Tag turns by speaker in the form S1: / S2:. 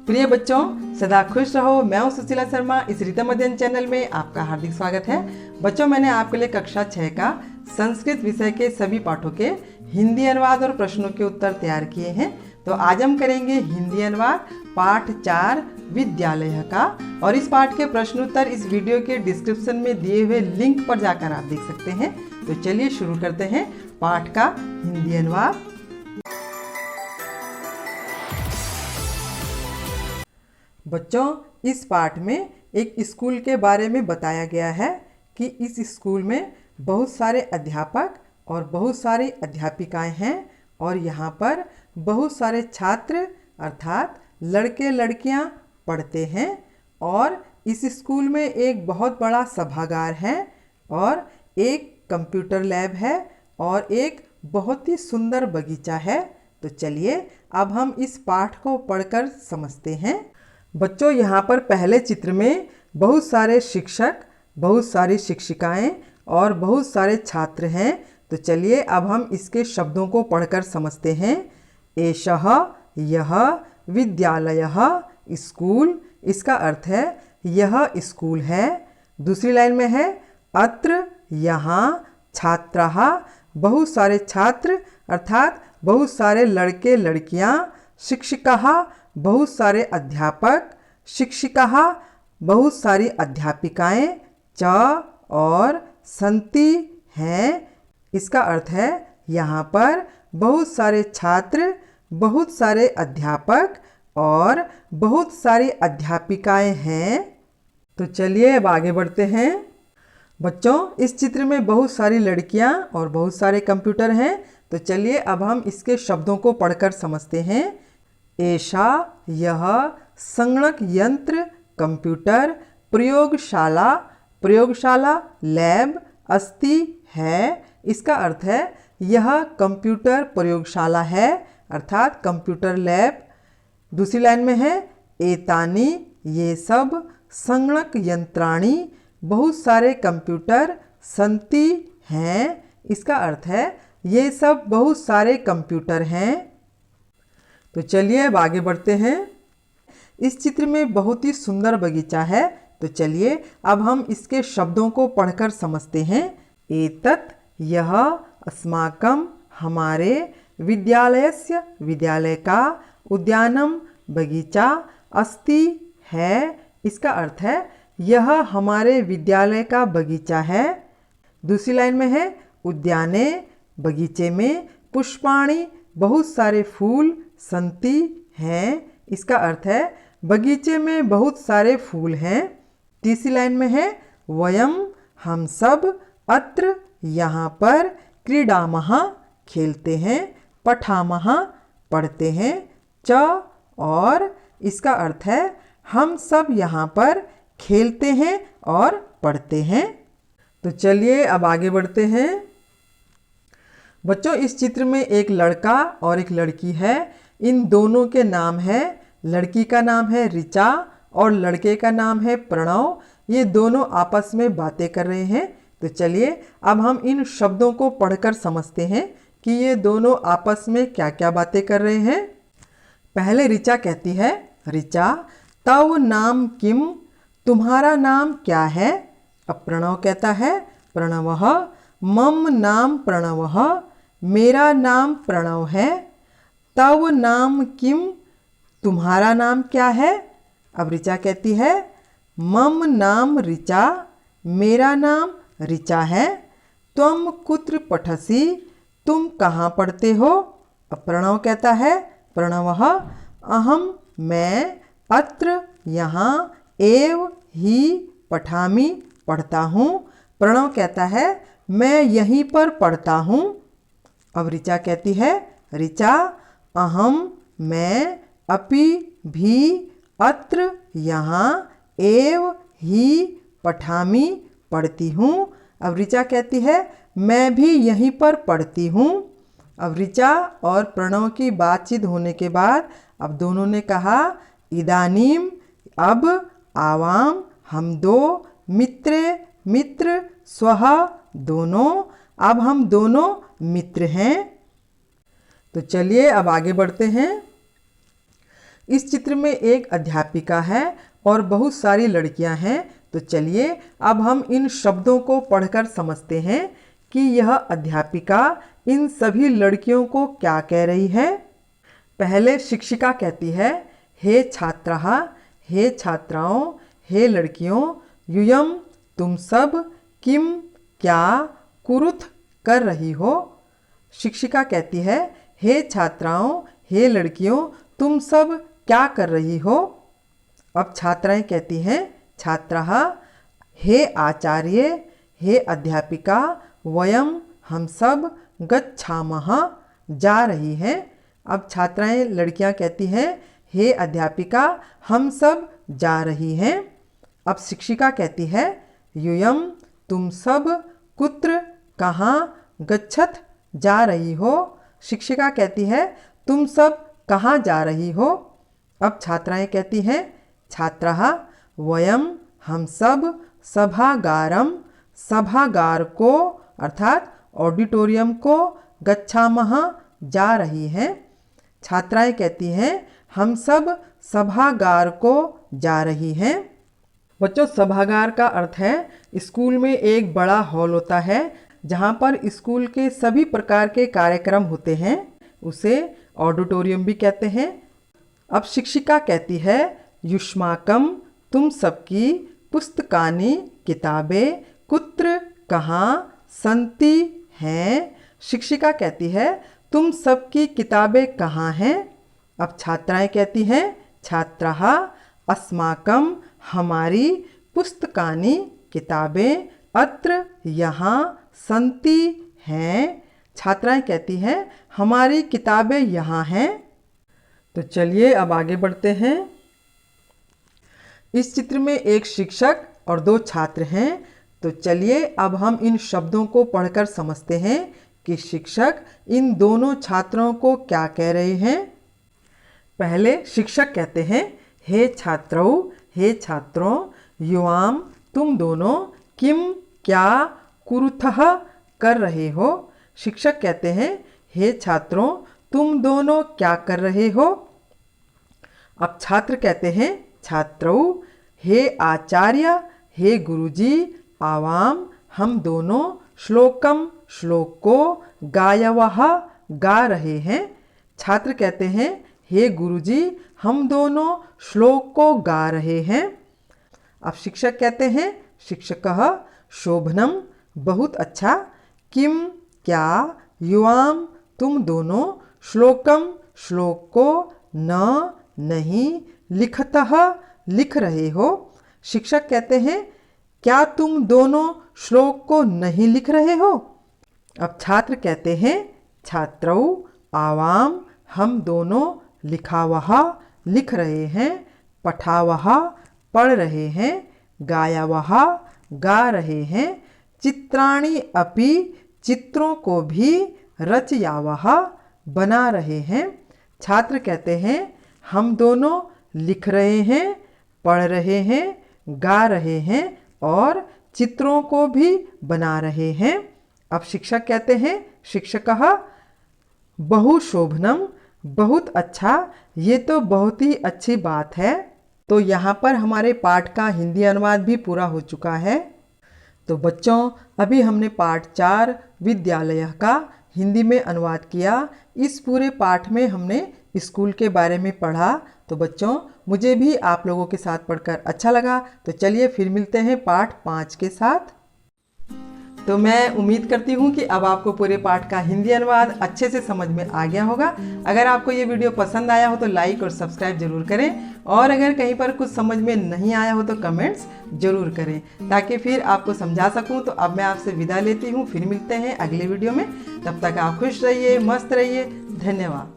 S1: प्रिय बच्चों, सदा खुश रहो। मैं हूं सुशीला शर्मा। इस रितम अध्ययन चैनल में आपका हार्दिक स्वागत है। बच्चों, मैंने आपके लिए कक्षा 6 का संस्कृत विषय के सभी पाठों के हिंदी अनुवाद और प्रश्नों के उत्तर तैयार किए हैं। तो आज हम करेंगे हिंदी अनुवाद पाठ 4 विद्यालय का। और इस पाठ के प्रश्नोत्तर इस वीडियो के डिस्क्रिप्शन में दिए हुए लिंक पर जाकर आप देख सकते हैं। तो चलिए शुरू करते हैं पाठ का हिंदी अनुवाद। बच्चों, इस पाठ में एक स्कूल के बारे में बताया गया है कि इस स्कूल में बहुत सारे अध्यापक और बहुत सारी अध्यापिकाएं हैं और यहाँ पर बहुत सारे छात्र अर्थात लड़के लड़कियाँ पढ़ते हैं। और इस स्कूल में एक बहुत बड़ा सभागार है और एक कंप्यूटर लैब है और एक बहुत ही सुंदर बगीचा है। तो चलिए अब हम इस पाठ को पढ़कर समझते हैं। बच्चों, यहाँ पर पहले चित्र में बहुत सारे शिक्षक, बहुत सारी शिक्षिकाएं और बहुत सारे छात्र हैं। तो चलिए अब हम इसके शब्दों को पढ़कर समझते हैं। एषः, यह, विद्यालयः, स्कूल। इसका अर्थ है यह स्कूल है। दूसरी लाइन में है अत्र, यहाँ, छात्राः, बहुत सारे छात्र अर्थात बहुत सारे लड़के लड़कियाँ। शिक्षिकाः, बहुत सारे अध्यापक। शिक्षिकाः, बहुत सारी अध्यापिकाएं। च और सन्ति हैं। इसका अर्थ है यहाँ पर बहुत सारे छात्र, बहुत सारे अध्यापक और बहुत सारी अध्यापिकाएं हैं। तो चलिए अब आगे बढ़ते हैं। बच्चों, इस चित्र में बहुत सारी लड़कियां और बहुत सारे कंप्यूटर हैं। तो चलिए अब हम इसके शब्दों को पढ़कर समझते हैं। एषा, यह, संगणक यंत्र, कंप्यूटर, प्रयोगशाला, प्रयोगशाला, लैब, अस्ति, है। इसका अर्थ है यह कंप्यूटर प्रयोगशाला है अर्थात कंप्यूटर लैब। दूसरी लाइन में है एतानि, ये सब, संगणक यंत्राणि, बहुत सारे कंप्यूटर, सन्ति, हैं। इसका अर्थ है ये सब बहुत सारे कंप्यूटर हैं। तो चलिए अब आगे बढ़ते हैं। इस चित्र में बहुत ही सुंदर बगीचा है। तो चलिए अब हम इसके शब्दों को पढ़कर समझते हैं। एतत्, यह, अस्माकं, हमारे, विद्यालयस्य, विद्यालय का, उद्यानम, बगीचा, अस्ति, है। इसका अर्थ है यह हमारे विद्यालय का बगीचा है। दूसरी लाइन में है उद्याने, बगीचे में, पुष्पाणि, बहुत सारे फूल, सन्ति, हैं। इसका अर्थ है बगीचे में बहुत सारे फूल हैं। तीसरी लाइन में है वयम, हम सब, अत्र, यहाँ पर, क्रीडामः, खेलते हैं, पठामः, पढ़ते हैं, च और इसका अर्थ है हम सब यहाँ पर खेलते हैं और पढ़ते हैं। तो चलिए अब आगे बढ़ते हैं। बच्चों, इस चित्र में एक लड़का और एक लड़की है। इन दोनों के नाम है, लड़की का नाम है ऋचा और लड़के का नाम है प्रणव। ये दोनों आपस में बातें कर रहे हैं। तो चलिए अब हम इन शब्दों को पढ़कर समझते हैं कि ये दोनों आपस में क्या क्या बातें कर रहे हैं। पहले ऋचा कहती है, ऋचा, तव नाम किम, तुम्हारा नाम क्या है। अब प्रणव कहता है, प्रणवः, मम नाम प्रणवः, मेरा नाम प्रणव है। तव नाम किम, तुम्हारा नाम क्या है। अब ऋचा कहती है, मम नाम ऋचा, मेरा नाम ऋचा है। त्वम कुत्र पठसि, तुम कहाँ पढ़ते हो। अब प्रणव कहता है, प्रणवः, अहम, मैं, अत्र, यहाँ, एव, ही, पठामि, पढ़ता हूँ। प्रणव कहता है मैं यहीं पर पढ़ता हूँ। अब ऋचा कहती है, ऋचा, अहम, मैं, अपि, भी, अत्र, यहाँ, एव, ही, पठामि, पढ़ती हूँ। अब ऋचा कहती है मैं भी यहीं पर पढ़ती हूँ। अब ऋचा और प्रणव की बातचीत होने के बाद अब दोनों ने कहा, इदानीम, अब, आवाम, हम दो, मित्रे, मित्र, स्वः, दोनों, अब हम दोनों मित्र हैं। तो चलिए अब आगे बढ़ते हैं। इस चित्र में एक अध्यापिका है और बहुत सारी लड़कियां हैं। तो चलिए अब हम इन शब्दों को पढ़कर समझते हैं कि यह अध्यापिका इन सभी लड़कियों को क्या कह रही है। पहले शिक्षिका कहती है, हे छात्राः, हे छात्राओं, हे लड़कियों, यूयम तुम सब किम क्या कुरुथ कर रही हो। शिक्षिका कहती है, हे छात्राओं, हे लड़कियों, तुम सब क्या कर रही हो। अब छात्राएं कहती हैं, छात्राः, हे आचार्य, हे अध्यापिका, वयम हम सब गच्छामः जा रही हैं। अब छात्राएं लड़कियां कहती हैं, हे अध्यापिका, हम सब जा रही हैं। अब शिक्षिका कहती है, यूयम तुम सब कुत्र कहाँ गच्छत जा रही हो। शिक्षिका कहती है, तुम सब कहाँ जा रही हो। अब छात्राएं कहती हैं, छात्राः, वयम हम सब सभागारम सभागार को अर्थात ऑडिटोरियम को गच्छामः जा रही हैं। छात्राएं कहती हैं, हम सब सभागार को जा रही हैं। बच्चों, सभागार का अर्थ है स्कूल में एक बड़ा हॉल होता है जहाँ पर स्कूल के सभी प्रकार के कार्यक्रम होते हैं, उसे ऑडिटोरियम भी कहते हैं। अब शिक्षिका कहती है, युष्माकम तुम सबकी पुस्तकानि किताबें कुत्र कहाँ संति हैं। शिक्षिका कहती है, तुम सबकी किताबें कहाँ हैं। अब छात्राएं कहती हैं, छात्राः, अस्माकं हमारी पुस्तकानि किताबें अत्र यहाँ संति हैं। छात्राएं कहती हैं, हमारी किताबें यहाँ हैं। तो चलिए अब आगे बढ़ते हैं। इस चित्र में एक शिक्षक और दो छात्र हैं। तो चलिए अब हम इन शब्दों को पढ़कर समझते हैं कि शिक्षक इन दोनों छात्रों को क्या कह रहे हैं। पहले शिक्षक कहते हैं, हे छात्रौ, हे छात्रों, युवाम तुम दोनों किम क्या कुरुथः कर रहे हो। शिक्षक कहते हैं, हे छात्रों, तुम दोनों क्या कर रहे हो। अब छात्र कहते हैं, छात्रौ, हे आचार्य, हे गुरुजी, आवाम हम दोनों श्लोकम श्लोक को गायवः गा रहे हैं। छात्र कहते हैं, हे गुरुजी, हम दोनों श्लोक को गा रहे हैं। अब शिक्षक कहते हैं, शिक्षकः शोभनम बहुत अच्छा, किम क्या, युवाम तुम दोनों, श्लोकम श्लोक को न नहीं, लिखतः लिख रहे हो। शिक्षक कहते हैं, क्या तुम दोनों श्लोक को नहीं लिख रहे हो। अब छात्र कहते हैं, छात्रौ, आवाम हम दोनों लिखावः लिख रहे हैं, पठावः पढ़ रहे हैं, गायावः गा रहे हैं, चित्राणि अपि चित्रों को भी रचयावः बना रहे हैं। छात्र कहते हैं, हम दोनों लिख रहे हैं, पढ़ रहे हैं, गा रहे हैं और चित्रों को भी बना रहे हैं। अब शिक्षक कहते हैं, शिक्षकः बहु शोभनम बहुत अच्छा, ये तो बहुत ही अच्छी बात है। तो यहाँ पर हमारे पाठ का हिंदी अनुवाद भी पूरा हो चुका है। तो बच्चों, अभी हमने पाठ 4 विद्यालय का हिंदी में अनुवाद किया। इस पूरे पाठ में हमने स्कूल के बारे में पढ़ा। तो बच्चों, मुझे भी आप लोगों के साथ पढ़कर अच्छा लगा। तो चलिए फिर मिलते हैं पाठ 5 के साथ। तो मैं उम्मीद करती हूँ कि अब आपको पूरे पाठ का हिंदी अनुवाद अच्छे से समझ में आ गया होगा। अगर आपको ये वीडियो पसंद आया हो तो लाइक और सब्सक्राइब जरूर करें, और अगर कहीं पर कुछ समझ में नहीं आया हो तो कमेंट्स जरूर करें, ताकि फिर आपको समझा सकूं। तो अब मैं आपसे विदा लेती हूँ, फिर मिलते हैं अगले वीडियो में। तब तक आप खुश रहिए, मस्त रहिए। धन्यवाद।